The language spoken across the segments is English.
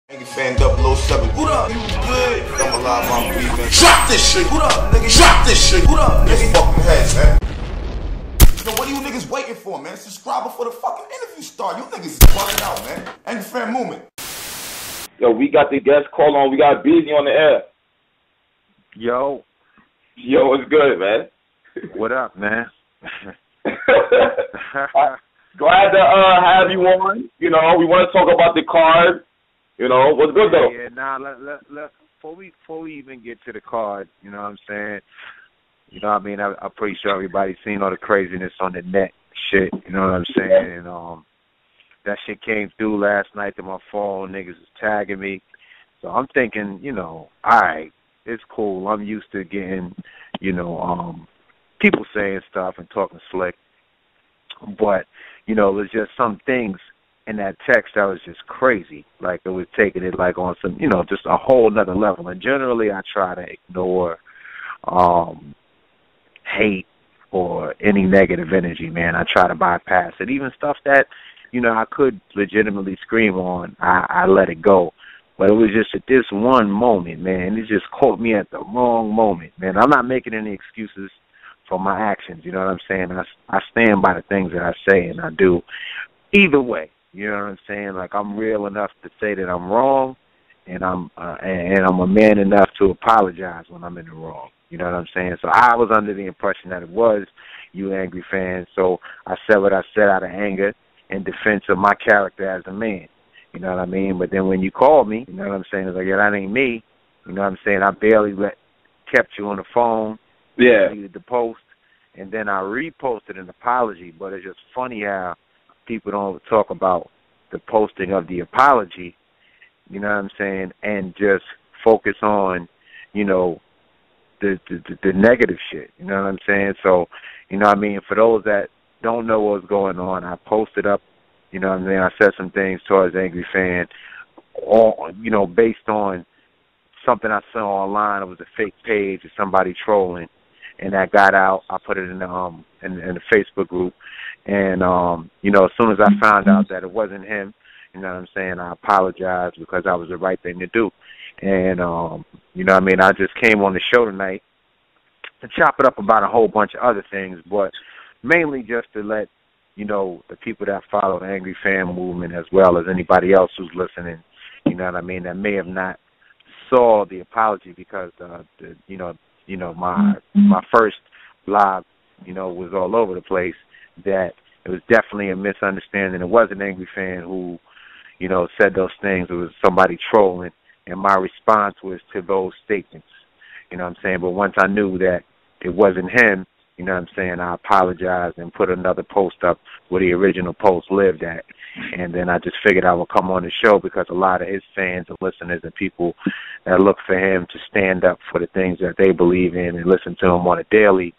Angryfan 007. What up? You good? I'm alive, I'm breathing. Drop this shit. What up, nigga? Drop this shit. What up, nigga? Fucking heads, man. So what are you niggas waiting for, man? Subscribe before the fucking interview start. You niggas is bugging out, man. Angryfan movement. Yo, we got the guest call on. We got Beasley on the air. Yo, what's good, man? what up, man? Glad to have you on. You know, we want to talk about the card. You know, what's good though? Yeah, let's before we even get to the card, you know what I'm saying? You know what I mean? I'm pretty sure everybody's seen all the craziness on the net shit, you know what I'm saying? And that shit came through last night to my phone, niggas was tagging me. So I'm thinking, you know, all right, it's cool. I'm used to getting, you know, people saying stuff and talking slick. But, you know, there's just some things in that text that was just crazy. Like, it was taking it, like, on some, you know, just a whole nother level. And generally I try to ignore hate or any negative energy, man. I try to bypass it. Even stuff that, you know, I could legitimately scream on, I let it go. But it was just at this one moment, man, it just caught me at the wrong moment, man. I'm not making any excuses for my actions, you know what I'm saying? I stand by the things that I say and I do. Either way, you know what I'm saying? Like, I'm real enough to say that I'm wrong, and I'm a man enough to apologize when I'm in the wrong. You know what I'm saying? So I was under the impression that it was you, Angryfan. So I said what I said out of anger in defense of my character as a man. You know what I mean? But then when you called me, you know what I'm saying? It's like, yeah, that ain't me. You know what I'm saying? I barely kept you on the phone. Yeah. Deleted the post, and then I reposted an apology. But it's just funny how people don't talk about the posting of the apology, you know what I'm saying, and just focus on, you know, the negative shit, you know what I'm saying? So, you know what I mean, for those that don't know what's going on, I posted up, you know what I mean, I said some things towards Angryfan, all, you know, based on something I saw online. It was a fake page of somebody trolling, and that got out. I put it in the Facebook group, and you know, as soon as I found out that it wasn't him, you know what I'm saying, I apologized because that was the right thing to do. And you know what I mean, I just came on the show tonight to chop it up about a whole bunch of other things, but mainly just to let, you know, the people that follow the Angryfan movement, as well as anybody else who's listening, you know what I mean, that may have not saw the apology, because you know, my first blog, you know, was all over the place, that it was definitely a misunderstanding. It wasn't Angryfan who, you know, said those things. It was somebody trolling, and my response was to those statements, you know what I'm saying? But once I knew that it wasn't him, you know what I'm saying, I apologized and put another post up where the original post lived at. And then I just figured I would come on the show because a lot of his fans and listeners and people that look for him to stand up for the things that they believe in and listen to him on a daily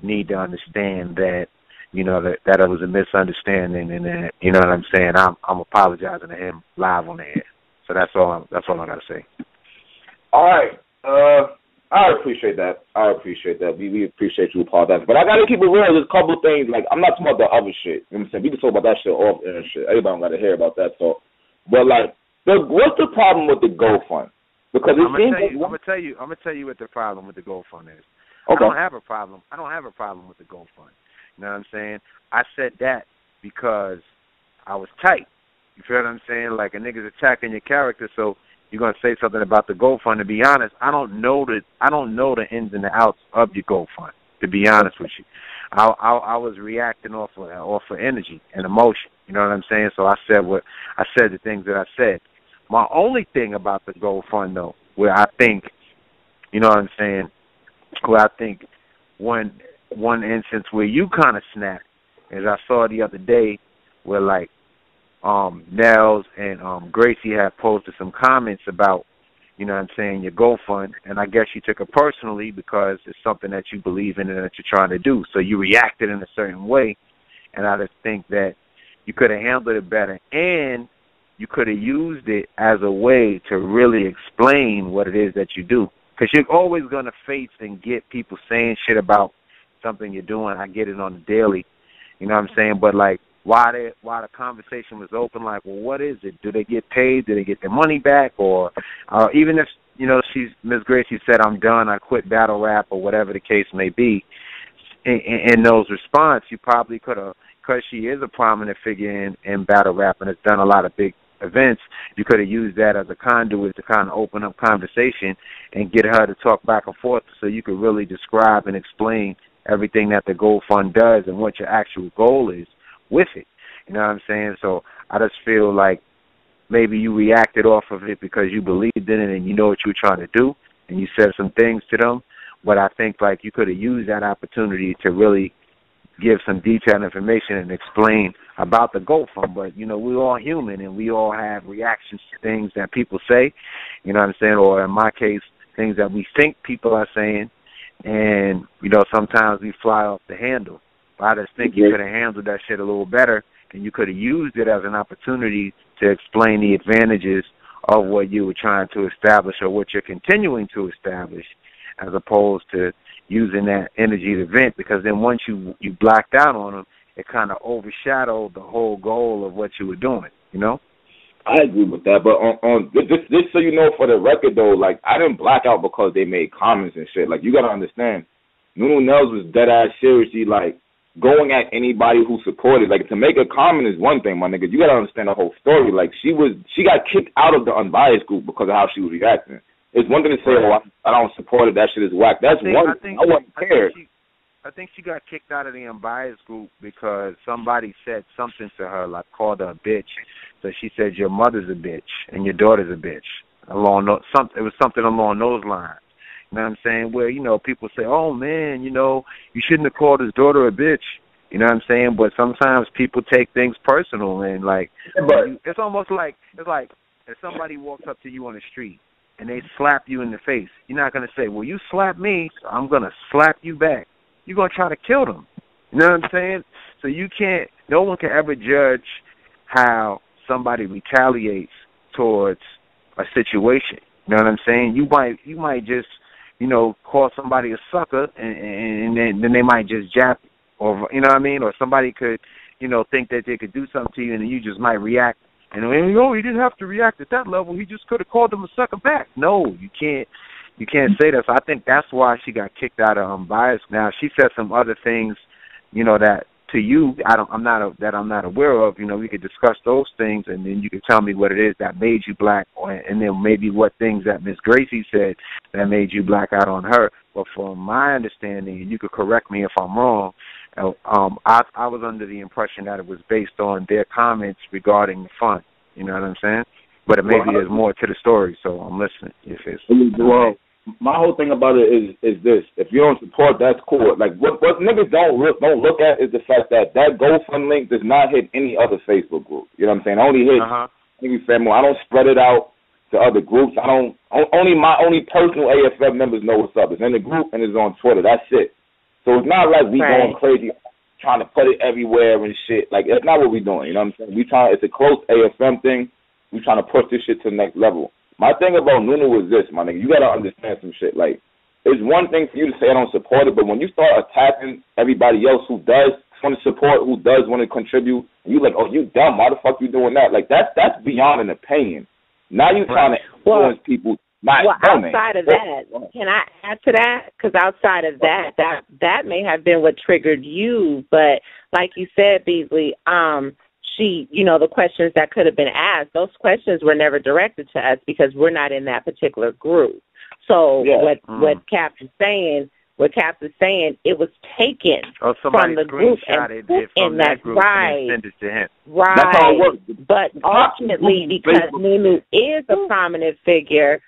need to understand that, you know, that it was a misunderstanding, and that, you know what I'm saying, I'm apologizing to him live on the air. So that's all I got to say. All right. I appreciate that. We appreciate you apologizing. But I got to keep it real. There's a couple of things. Like, I'm not talking about the other shit. You know what I'm saying? We can talk about that shit off air and shit. Everybody got to hear about that talk. But, like, what's the problem with the GoFund? Because it seems like... I'm gonna tell you what the problem with the GoFund is. Okay. I don't have a problem with the GoFund. You know what I'm saying? I said that because I was tight. You feel what I'm saying? Like, a nigga's attacking your character, so you're gonna say something about the GoFund. To be honest, I don't know the ins and the outs of your GoFund. To be honest with you, I was reacting off of energy and emotion. You know what I'm saying? So I said the things that I said. My only thing about the GoFund, though, where I think, you know what I'm saying, where I think one instance where you kind of snapped, is I saw the other day where, like, Nels and Gracie had posted some comments about, you know what I'm saying, your GoFund, and I guess you took it personally because it's something that you believe in and that you're trying to do. So you reacted in a certain way, and I just think that you could have handled it better, and you could have used it as a way to really explain what it is that you do. Because you're always going to face and get people saying shit about something you're doing. I get it on the daily, you know what I'm saying? But, like, why the conversation was open, like, well, what is it? Do they get paid? Do they get their money back? Or even if, you know, Ms. Gracie said, I'm done, I quit battle rap, or whatever the case may be, in those response, you probably could have, because she is a prominent figure in battle rap and has done a lot of big events, you could have used that as a conduit to kind of open up conversation and get her to talk back and forth so you could really describe and explain everything that the Gold Fund does and what your actual goal is with it. You know what I'm saying? So I just feel like maybe you reacted off of it because you believed in it and you know what you were trying to do, and you said some things to them. But I think, like, you could have used that opportunity to really give some detailed information and explain about the Gold Fund. But, you know, we're all human and we all have reactions to things that people say, you know what I'm saying, or in my case, things that we think people are saying, and, you know, sometimes we fly off the handle. But I just think you could have handled that shit a little better, and you could have used it as an opportunity to explain the advantages of what you were trying to establish or what you're continuing to establish, as opposed to using that energy to vent, because then once you blacked out on them, it kind of overshadowed the whole goal of what you were doing, you know? I agree with that, but on just so you know, for the record though, like, I didn't black out because they made comments and shit. Like, you gotta understand, Nunu Nels was dead ass seriously, like, going at anybody who supported. Like, to make a comment is one thing, my nigga. You gotta understand the whole story. Like, she got kicked out of the unbiased group because of how she was reacting. It's one thing to say, oh, I don't support it, that shit is whack. That's one thing. I wasn't care. I think she got kicked out of the unbiased group because somebody said something to her, like called her a bitch. So she said, your mother's a bitch and your daughter's a bitch. It was something along those lines. You know what I'm saying? Where, you know, people say, oh, man, you know, you shouldn't have called his daughter a bitch. You know what I'm saying? But sometimes people take things personal, and, like, it's almost like, it's like if somebody walks up to you on the street and they slap you in the face, you're not going to say, well, you slapped me, so I'm going to slap you back. You're going to try to kill them. You know what I'm saying? So no one can ever judge how somebody retaliates towards a situation. You know what I'm saying? You might just, you know, call somebody a sucker, and then they might just jab you. Or, you know what I mean? Or somebody could, you know, think that they could do something to you, and then you just might react. And, oh, he didn't have to react at that level. He just could have called them a sucker back. No, you can't say that. So I think that's why she got kicked out of Unbiased. Now, she said some other things, you know, that to you I'm not aware of. You know, we could discuss those things, and then you could tell me what it is that made you black, and then maybe what things that Miss Gracie said that made you black out on her. But from my understanding, and you could correct me if I'm wrong, I was under the impression that it was based on their comments regarding the fund. You know what I'm saying? But maybe there's more to the story, so I'm listening. Well, my whole thing about it is this: if you don't support, that's cool. Like, what niggas don't look at is the fact that GoFund link does not hit any other Facebook group. You know what I'm saying? I only hit angryfan. I don't spread it out to other groups. My personal AFF members know what's up. It's in the group and it's on Twitter. That's it. So it's not like we going crazy trying to put it everywhere and shit. Like, it's not what we doing. You know what I'm saying? It's a close AFM thing. We trying to push this shit to the next level. My thing about Nunu is this, my nigga. You got to understand some shit. Like, it's one thing for you to say I don't support it, but when you start attacking everybody else who does want to support, who does want to contribute, and you like, oh, you dumb. Why the fuck you doing that? Like, that's beyond an opinion. Now you trying to influence people. Outside of that, can I add to that? Because outside of that may have been what triggered you. But like you said, Beasley, the questions that could have been asked, those questions were never directed to us because we're not in that particular group. So what Cap is saying, it was taken from the group and put in that group and send it to him. Right. That's how it works. But ultimately, because Nunu is a prominent figure,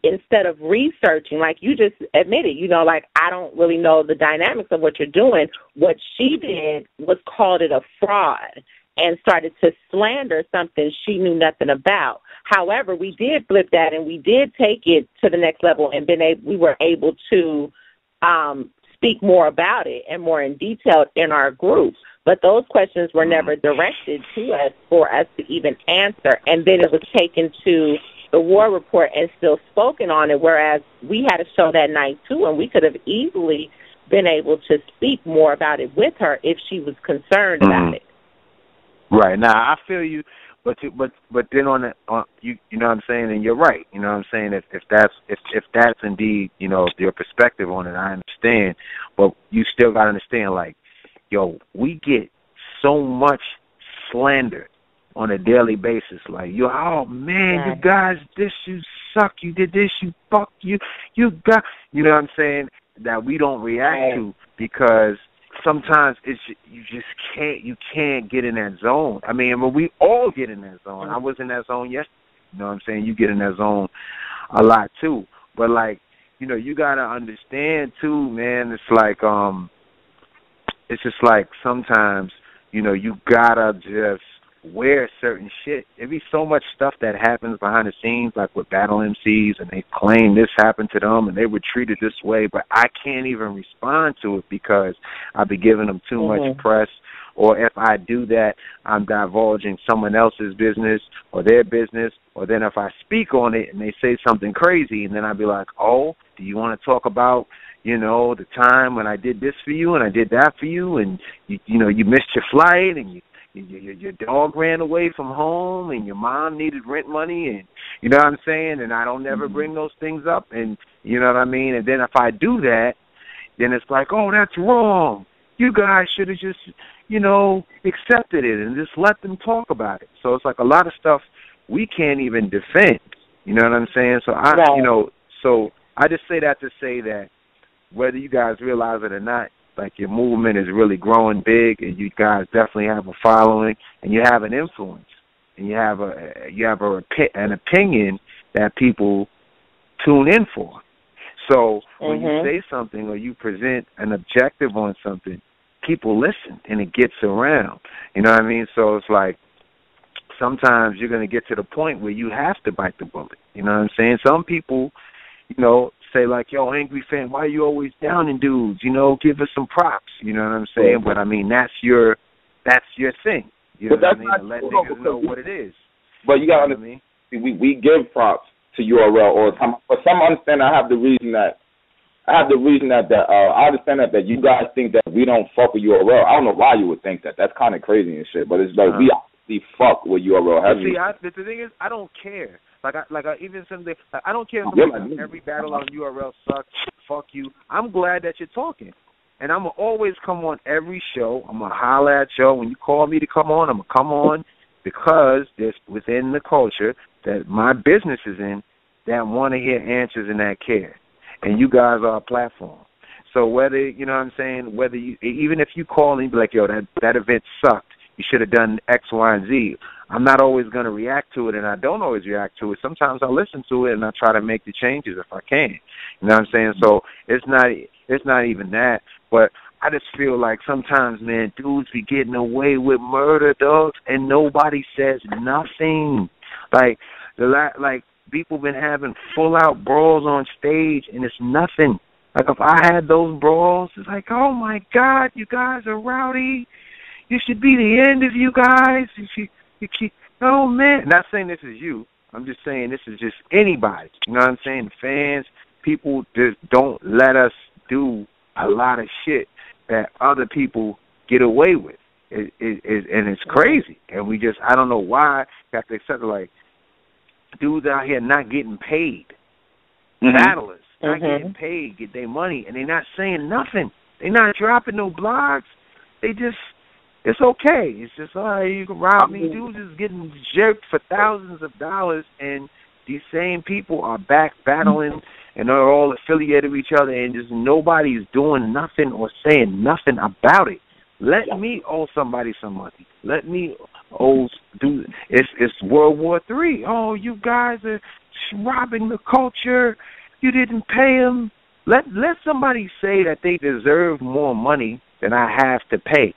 instead of researching, like you just admitted, like, I don't really know the dynamics of what you're doing, what she did was called it a fraud and started to slander something she knew nothing about. However, we did flip that and we did take it to the next level and we were able to speak more about it and more in detail in our group. But those questions were never directed to us for us to even answer. And then it was taken to the war report and still spoken on it, whereas we had a show that night too, and we could have easily been able to speak more about it with her if she was concerned about it. Right. Now I feel you, but then on you know what I'm saying, and you're right. You know what I'm saying. If that's indeed your perspective on it, I understand. But you still gotta understand, like, yo, we get so much slander on a daily basis. Like, yo, oh man, you guys, this, you suck, you did this, you fuck, you got, you know what I'm saying, that we don't react to, because sometimes you can't get in that zone. I mean, but we all get in that zone. I was in that zone yesterday. You know what I'm saying? You get in that zone a lot too. But like, you gotta understand too, man. It's like it's just like sometimes, you gotta just wear certain shit. There be so much stuff that happens behind the scenes, like with battle MCs, and they claim this happened to them and they were treated this way, but I can't even respond to it because I'll be giving them too much press. Or if I do that, I'm divulging someone else's business or their business. Or then if I speak on it and they say something crazy, and then I'll be like, oh, do you want to talk about, the time when I did this for you and I did that for you, and you missed your flight, and your dog ran away from home, and your mom needed rent money, and you know what I'm saying? And I don't never bring those things up, and you know what I mean? And then if I do that, then it's like, oh, that's wrong. You guys should have just, accepted it and just let them talk about it. So it's like a lot of stuff we can't even defend. You know what I'm saying? So so I just say that to say that whether you guys realize it or not, like, your movement is really growing big, and you guys definitely have a following, and you have an influence, and you have an opinion that people tune in for. So when you say something or you present an objective on something, people listen, and it gets around. You know what I mean? So it's like sometimes you're going to get to the point where you have to bite the bullet. You know what I'm saying? Some people, say like, yo, Angry Fan, why are you always downing dudes? Give us some props. You know what I'm saying? But I mean, that's your thing. You know what I mean? To let niggas know what it is. But you got to understand, we give props to URL all the time. For some understand, I understand that you guys think that we don't fuck with URL. I don't know why you would think that. That's kind of crazy and shit. But it's like we actually fuck with URL. The thing is, I don't care. Even something, I don't care if every battle on URL sucks. Fuck you. I'm glad that you're talking, and I'm gonna always come on every show. I'm gonna holler at you when you call me to come on. I'm gonna come on because there's within the culture that my business is in that want to hear answers and that care, and you guys are a platform. So whether even if you call and be like, yo, that event sucked, you should have done X, Y, and Z. I'm not always going to react to it, and I don't always react to it. Sometimes I listen to it, and I try to make the changes if I can. You know what I'm saying? So it's not even that. But I just feel like sometimes, man, dudes be getting away with murder, dogs, and nobody says nothing. Like people been having full-out brawls on stage, and it's nothing. Like, if I had those brawls, it's like, oh, my God, you guys are rowdy. You should be the end of you guys. Oh, man. Not saying this is you. I'm just saying this is just anybody. You know what I'm saying? Fans, people just don't let us do a lot of shit that other people get away with. And it's crazy. And I don't know why you have to accept it. Like, dudes out here not getting paid. Battlers not getting paid, get their money, and they're not saying nothing. They're not dropping no blogs. They just... It's okay. It's just, all right, you can rob me. Dudes is getting jerked for thousands of dollars, and these same people are back battling, and they're all affiliated with each other, and just nobody's doing nothing or saying nothing about it. Let me owe somebody some money. Let me it's World War III. Oh, you guys are robbing the culture. You didn't pay them. Let somebody say that they deserve more money than I have to pay.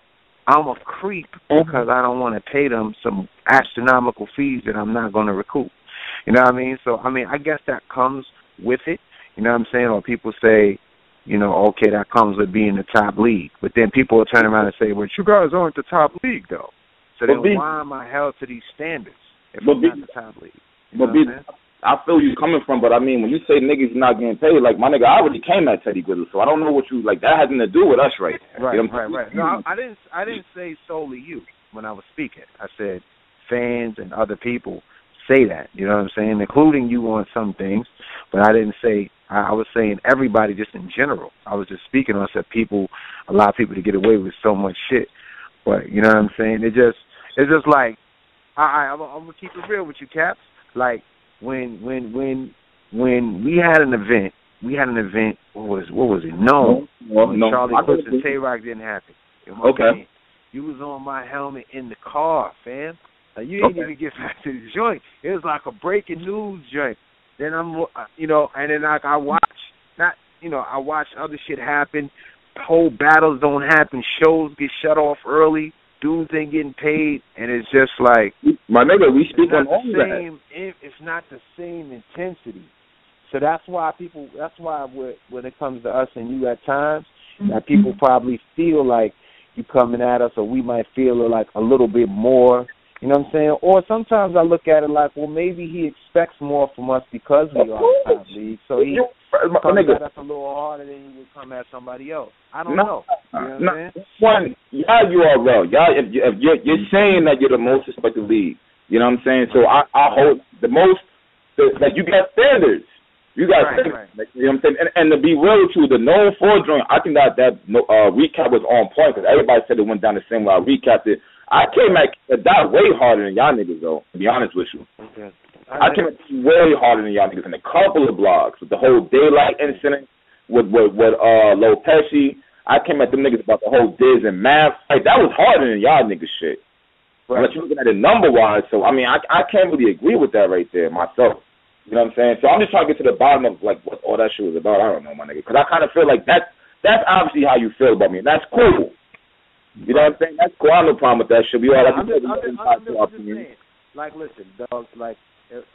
I'm a creep because I don't want to pay them some astronomical fees that I'm not going to recoup. You know what I mean? So, I guess that comes with it. You know what I'm saying? Or people say, okay, that comes with being the top league. But then people will turn around and say, well, you guys aren't the top league, though. So then why am I held to these standards if I'm not the top league? You know what I'm saying? I feel you coming from, but when you say niggas not getting paid, like, my nigga, I already came at Teddy Grizzly, so I don't know what you, like, that has nothing to do with us right now. Right. No, I didn't say solely you. when I was speaking. I said fans and other people say that, you know what I'm saying, including you on some things, but I didn't say, I was saying everybody just in general. I was just speaking on, I said people, allow people to get away with so much shit, but you know what I'm saying, it's just like, I'm going to keep it real with you, Caps, like, when we had an event, what was it, No. Charlie Clips and Tay-Rock didn't happen. Okay. You was on my helmet in the car, fam. Like, you didn't even get back to the joint. It was like a breaking news joint. Then I'm, and then like I watch other shit happen. Whole battles don't happen. Shows get shut off early. Dudes ain't getting paid, and it's just like, my nigga, we speak on all that. It's not the same intensity. So that's why when it comes to us and you at times, that people probably feel like you coming at us, or we might feel like a little bit more. You know what I'm saying? Or sometimes I look at it like, well, maybe he expects more from us because we are a top league. So he comes at us a little harder than he would come at somebody else. I don't know. You know what I'm saying? One, y'all URL. Y'all, if you're saying that you're the most respected league, you know what I'm saying? So I hold the most, like, you got standards. You got standards. Right. Like, you know what I'm saying? And to be real with you, the known for joint, I think that recap was on point because everybody said it went down the same way I recapped it. I came at that way harder than y'all niggas, though, to be honest with you. Okay. I came at way harder than y'all niggas in a couple of blogs. With the whole Daylight incident with Lil Pesci, I came at them niggas about the whole Diz and Math. Like, that was harder than y'all niggas shit. Right. Unless you're looking at it number-wise. So, I mean, I can't really agree with that right there myself. You know what I'm saying? So I'm just trying to get to the bottom of, like, what all that shit was about. I don't know, my nigga. Because I kind of feel like that's obviously how you feel about me. And that's cool. You know what I'm saying? That's cool. I have no problem with that shit. We all like I'm just saying. Like, listen, dog. Like, if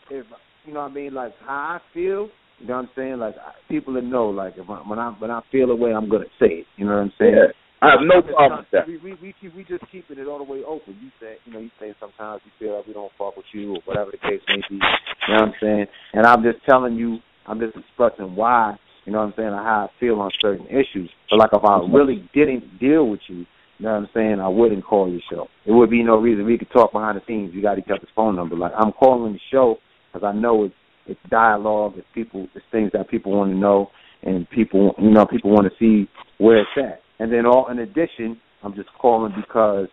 you know what I mean, like how I feel. You know what I'm saying? Like, people that know, like, when I feel a way, I'm gonna say it. You know what I'm saying? Yeah. I have no problem with that. We just keeping it all the way open. You say sometimes you feel like we don't fuck with you or whatever the case may be. You know what I'm saying? And I'm just telling you, I'm just expressing why. You know what I'm saying, how I feel on certain issues. But, like, if I really didn't deal with you, you know what I'm saying, I wouldn't call your show. It would be no reason. We could talk behind the scenes. You got each other's phone number. Like, I'm calling the show because I know it's dialogue, it's things that people want to know, and people want to see where it's at. And then, in addition, I'm just calling because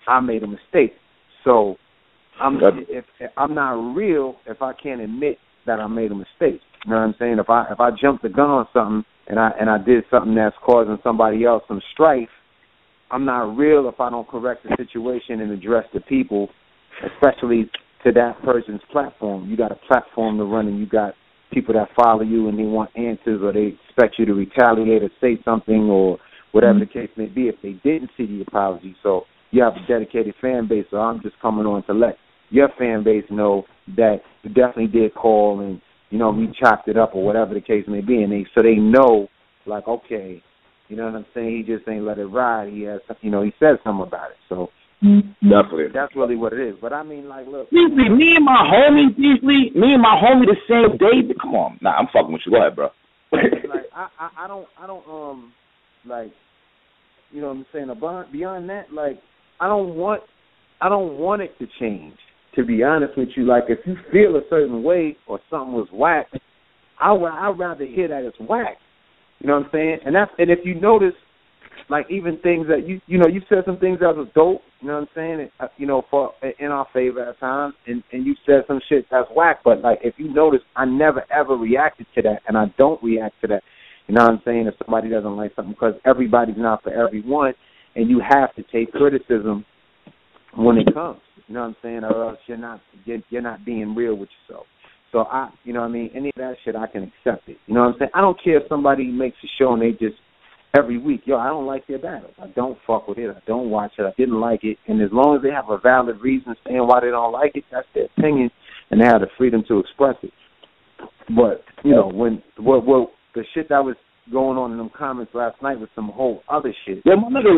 I made a mistake. So, if I'm not real if I can't admit that I made a mistake. You know what I'm saying? If I jumped the gun on something and I did something that's causing somebody else some strife, I'm not real if I don't correct the situation and address the people, especially to that person's platform. You got a platform to run, and you got people that follow you and they want answers, or they expect you to retaliate or say something or whatever the case may be if they didn't see the apology. So you have a dedicated fan base, so I'm just coming on to let your fan base know that you definitely did call and, you know, we chopped it up or whatever the case may be, and they know, like, okay, you know what I'm saying, he just ain't let it ride. He has, he said something about it. So definitely, that's really what it is. But I mean, like, look, Beasley, me and my homie the same day. Come on, nah, I'm fucking with you. Go ahead, bro. Like, I don't, like, you know what I'm saying. Beyond that, like, I don't want it to change. To be honest with you, like, if you feel a certain way or something was whack, I'd rather hear that it's whack. You know what I'm saying? And if you notice, like, even things that you said some things that was dope. You know what I'm saying? For in our favor at times, and you said some shit that's whack. But, like, if you notice, I never ever reacted to that, and I don't react to that. You know what I'm saying? If somebody doesn't like something, because everybody's not for everyone, and you have to take criticism when it comes. You know what I'm saying? Or else you're not being real with yourself. So you know what I mean? Any of that shit, I can accept it. You know what I'm saying? I don't care if somebody makes a show and they just every week, I don't like their battles. I don't fuck with it. I don't watch it. I didn't like it. And as long as they have a valid reason saying why they don't like it, that's their opinion, and they have the freedom to express it. But when the shit that was going on in them comments last night was some whole other shit. Yeah, my nigga,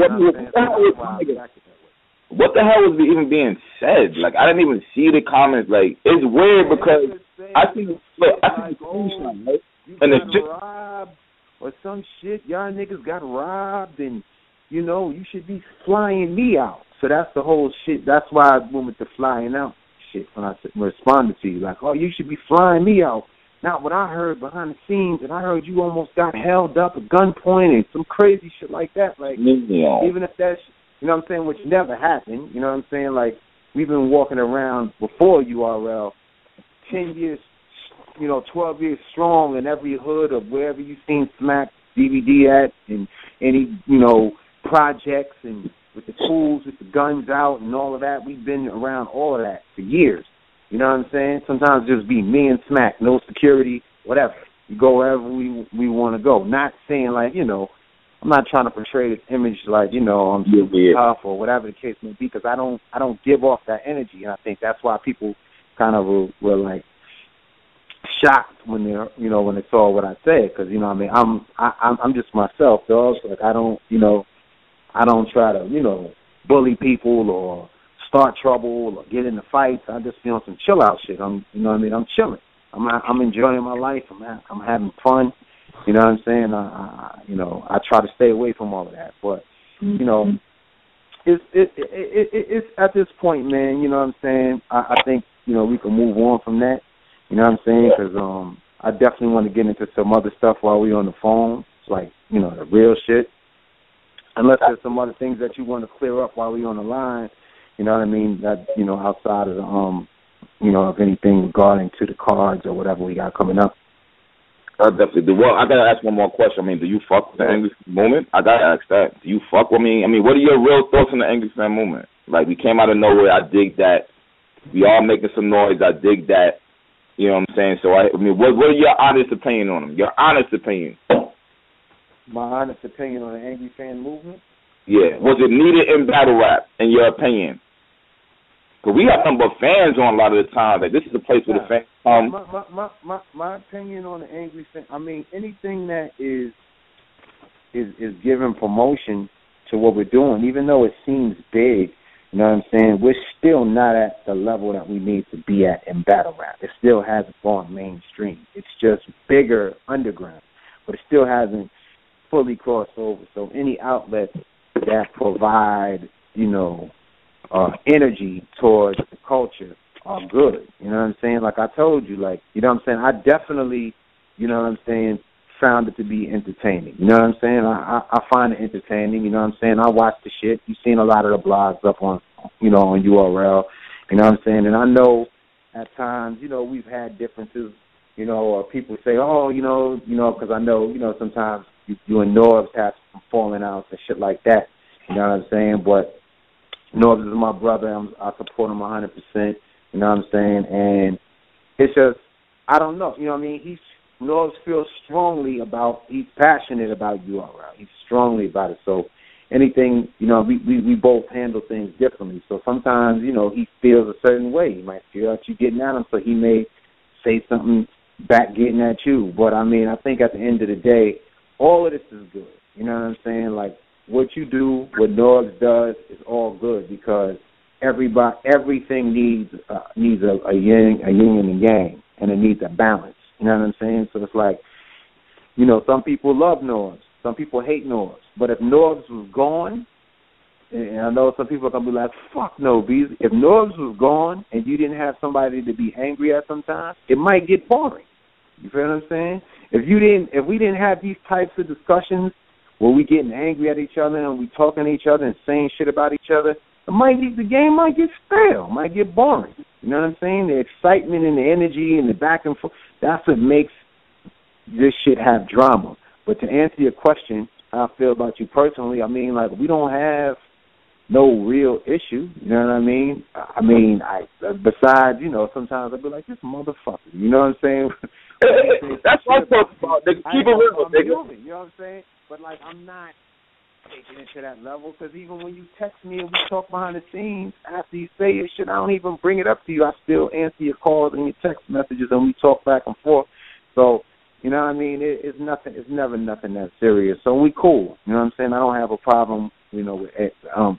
what the hell was even being said? Like, I didn't even see the comments. Like, it's weird because I see the screenshot, right? You got robbed or some shit. Y'all niggas got robbed, and you know, you should be flying me out. So that's the whole shit. That's why I went with the flying out shit when I responded to you. Like, oh, you should be flying me out. Not what I heard behind the scenes, and I heard you almost got held up at gunpoint and some crazy shit like that. Like, even if that's, you know what I'm saying, which never happened, you know what I'm saying? Like, we've been walking around before URL 10 years, you know, 12 years strong in every hood of wherever you've seen Smack DVD at and any, you know, projects and with the tools, with the guns out and all of that. We've been around all of that for years. You know what I'm saying? Sometimes just be me and Smack, no security, whatever. We go wherever we want to go. Not saying like, you know, I'm not trying to portray this image like, you know, I'm super tough or whatever the case may be, because I don't give off that energy, and I think that's why people kind of were like shocked when they're, you know, when they saw what I said, because, you know what I mean, I'm just myself, dog. Like, I don't try to, you know, bully people or start trouble or get into fights. I just be on some chill out shit. You know what I mean? I'm chilling. I'm enjoying my life. I'm having fun. You know what I'm saying? I try to stay away from all of that. But you know, it's at this point, man. You know what I'm saying? I think, you know, we can move on from that. You know what I'm saying? Because I definitely want to get into some other stuff while we're on the phone. It's like, you know, the real shit. Unless there's some other things that you want to clear up while we're on the line. You know what I mean? That, you know, outside of the, you know, of anything regarding to the cards or whatever we got coming up. I definitely do. Well, I gotta ask one more question. I mean, do you fuck with the Angry Fan movement? I gotta ask that. Do you fuck with me? I mean, what are your real thoughts on the Angry Fan movement? Like, we came out of nowhere. I dig that. We all making some noise. I dig that. You know what I'm saying? So I mean, what are your honest opinion on them? Your honest opinion. My honest opinion on the Angry Fan movement? Yeah. Was it needed in battle rap, in your opinion? Because we have some but fans on a lot of the time. Like, this is a place where the fans come. My opinion on the Angry Fan, I mean, anything that is giving promotion to what we're doing, even though it seems big, you know what I'm saying, we're still not at the level that we need to be at in battle rap. It still hasn't gone mainstream. It's just bigger underground, but it still hasn't fully crossed over. So any outlets that provide, you know, energy towards the culture are good. You know what I'm saying? Like I told you, like, you know what I'm saying? I definitely, you know what I'm saying, found it to be entertaining. You know what I'm saying? I find it entertaining. You know what I'm saying? I watch the shit. You've seen a lot of the blogs up on, you know, on URL. You know what I'm saying? And I know at times, you know, we've had differences, you know, or people say, oh, you know, because I know, you know, sometimes you and Norbs have some falling outs and shit like that. You know what I'm saying? But Norbs is my brother. I support him 100%. You know what I'm saying? And it's just, I don't know. You know what I mean? Norbs feels strongly about, he's passionate about URL. He's strongly about it. So anything, you know, we both handle things differently. So sometimes, you know, he feels a certain way. He might feel like you getting at him, so he may say something back getting at you. But, I mean, I think at the end of the day, all of this is good. You know what I'm saying? Like, what you do, what Norbs does, is all good because everything needs a yin and a yang, and it needs a balance. You know what I'm saying? So it's like, you know, some people love Norbs, some people hate Norbs. But if Norbs was gone, and I know some people are gonna be like, "Fuck no, Beasley." If Norbs was gone and you didn't have somebody to be angry at sometimes, it might get boring. You feel what I'm saying? If we didn't have these types of discussions where we getting angry at each other and we talking to each other and saying shit about each other, the game might get stale, might get boring. You know what I'm saying? The excitement and the energy and the back and forth, that's what makes this shit have drama. But to answer your question, how I feel about you personally, I mean, like, we don't have no real issue. You know what I mean? Besides, you know, sometimes I'll be like, this motherfucker. You know what I'm saying? That's what I'm talking about. Nigga, keep it real, nigga. You know what I'm saying? But, like, I'm not taking it to that level because even when you text me and we talk behind the scenes, after you say your shit, I don't even bring it up to you. I still answer your calls and your text messages and we talk back and forth. So, you know what I mean? It's nothing. It's never nothing that serious. So we cool. You know what I'm saying? I don't have a problem, you know, with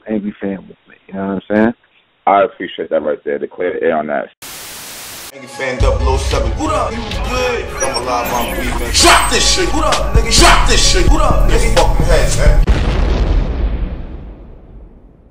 Angry Fan with me. You know what I'm saying? I appreciate that right there. To clear the air on that. Angry Fan 007. What up? You good? I'm alive, I'm breathing. Drop this shit. What up, nigga? Drop this shit. What up, nigga? Fucking head, man.